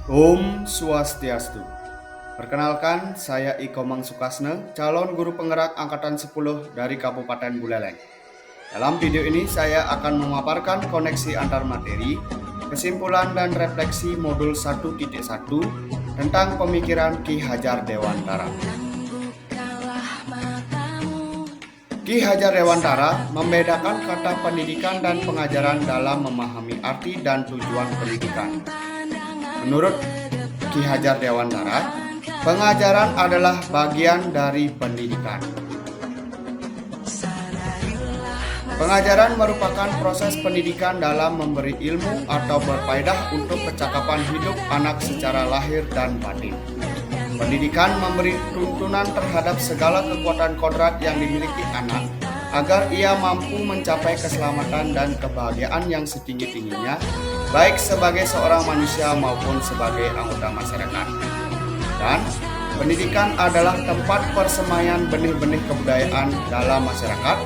Om Swastiastu. Perkenalkan, saya Iko Mang Sukasne, calon guru penggerak Angkatan 10 dari Kabupaten Buleleng. Dalam video ini saya akan memaparkan koneksi antar materi, kesimpulan dan refleksi modul 1.1 tentang pemikiran Ki Hajar Dewantara. Ki Hajar Dewantara membedakan kata pendidikan dan pengajaran dalam memahami arti dan tujuan pendidikan. Menurut Ki Hajar Dewantara, pengajaran adalah bagian dari pendidikan. Pengajaran merupakan proses pendidikan dalam memberi ilmu atau berfaedah untuk kecakapan hidup anak secara lahir dan batin. Pendidikan memberi tuntunan terhadap segala kekuatan kodrat yang dimiliki anak agar ia mampu mencapai keselamatan dan kebahagiaan yang setinggi-tingginya, baik sebagai seorang manusia maupun sebagai anggota masyarakat. Dan pendidikan adalah tempat persemaian benih-benih kebudayaan dalam masyarakat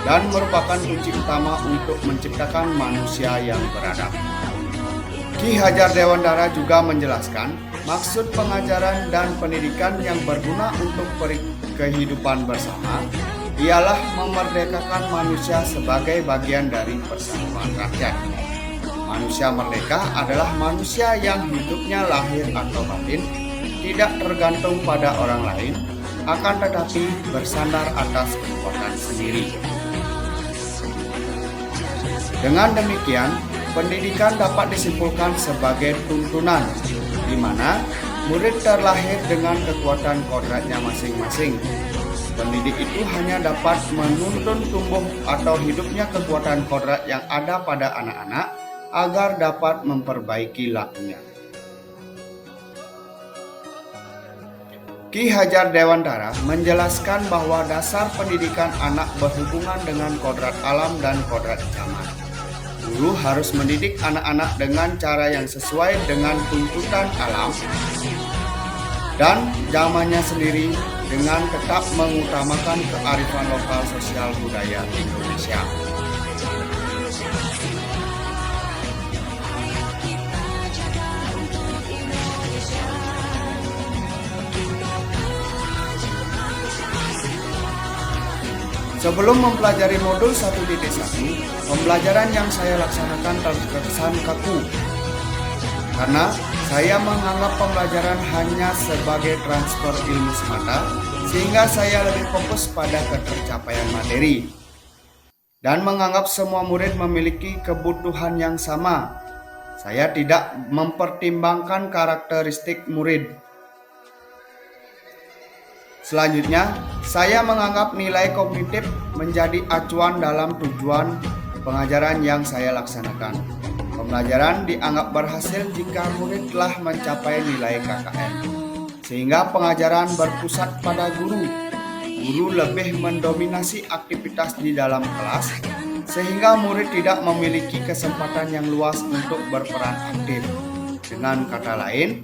dan merupakan kunci utama untuk menciptakan manusia yang beradab. Ki Hajar Dewantara juga menjelaskan maksud pengajaran dan pendidikan yang berguna untuk kehidupan bersama ialah memerdekakan manusia sebagai bagian dari persatuan rakyat. Manusia merdeka adalah manusia yang hidupnya lahir atau batin tidak tergantung pada orang lain, akan tetapi bersandar atas kekuatan sendiri. Dengan demikian, pendidikan dapat disimpulkan sebagai tuntunan, di mana murid terlahir dengan kekuatan kodratnya masing-masing. Pendidik itu hanya dapat menuntun tumbuh atau hidupnya kekuatan kodrat yang ada pada anak-anak agar dapat memperbaiki lakunya. Ki Hajar Dewantara menjelaskan bahwa dasar pendidikan anak berhubungan dengan kodrat alam dan kodrat zaman. Guru harus mendidik anak-anak dengan cara yang sesuai dengan tuntutan alam dan zamannya sendiri dengan tetap mengutamakan kearifan lokal sosial budaya Indonesia. Sebelum mempelajari modul 1.1, pembelajaran yang saya laksanakan terkesan kaku. Karena saya menganggap pembelajaran hanya sebagai transfer ilmu semata, sehingga saya lebih fokus pada ketercapaian materi. Dan menganggap semua murid memiliki kebutuhan yang sama. Saya tidak mempertimbangkan karakteristik murid. Selanjutnya, saya menganggap nilai kognitif menjadi acuan dalam tujuan pengajaran yang saya laksanakan. Pembelajaran dianggap berhasil jika murid telah mencapai nilai KKM, sehingga pengajaran berpusat pada guru. Guru lebih mendominasi aktivitas di dalam kelas, sehingga murid tidak memiliki kesempatan yang luas untuk berperan aktif. Dengan kata lain,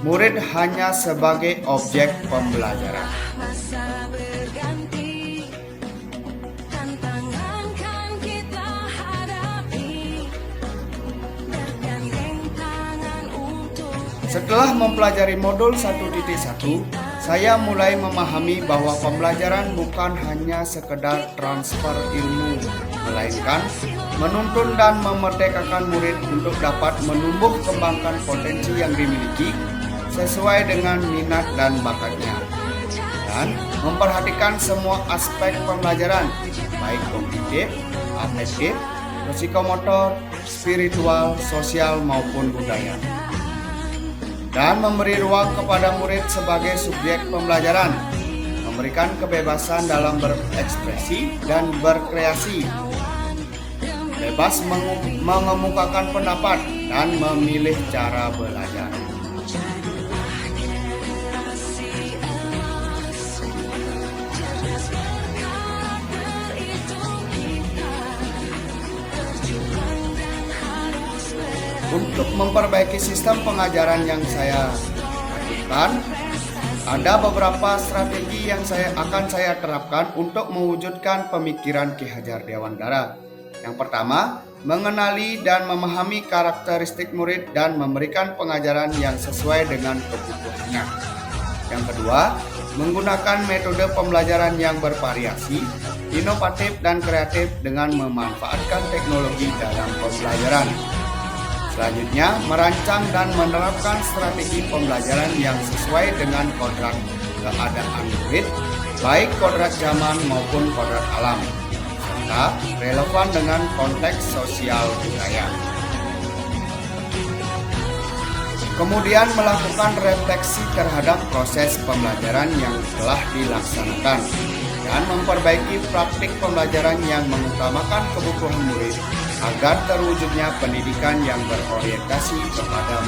murid hanya sebagai objek pembelajaran. Setelah mempelajari modul 1.1, saya mulai memahami bahwa pembelajaran bukan hanya sekedar transfer ilmu, melainkan menuntun dan memerdekakan murid untuk dapat menumbuh kembangkan potensi yang dimiliki sesuai dengan minat dan bakatnya, dan memperhatikan semua aspek pembelajaran, baik kognitif, afektif, psikomotor, spiritual, sosial maupun budaya, dan memberi ruang kepada murid sebagai subjek pembelajaran, memberikan kebebasan dalam berekspresi dan berkreasi, bebas mengemukakan pendapat dan memilih cara belajar. Untuk memperbaiki sistem pengajaran yang saya lakukan, ada beberapa strategi yang akan saya terapkan untuk mewujudkan pemikiran Ki Hajar Dewantara. Yang pertama, mengenali dan memahami karakteristik murid dan memberikan pengajaran yang sesuai dengan kebutuhannya. Yang kedua, menggunakan metode pembelajaran yang bervariasi, inovatif dan kreatif dengan memanfaatkan teknologi dalam pembelajaran. Selanjutnya, merancang dan menerapkan strategi pembelajaran yang sesuai dengan kodrat keadaan murid, baik kodrat zaman maupun kodrat alam, serta relevan dengan konteks sosial budaya. Kemudian melakukan refleksi terhadap proses pembelajaran yang telah dilaksanakan dan memperbaiki praktik pembelajaran yang mengutamakan kebutuhan murid agar terwujudnya pendidikan yang berorientasi kepada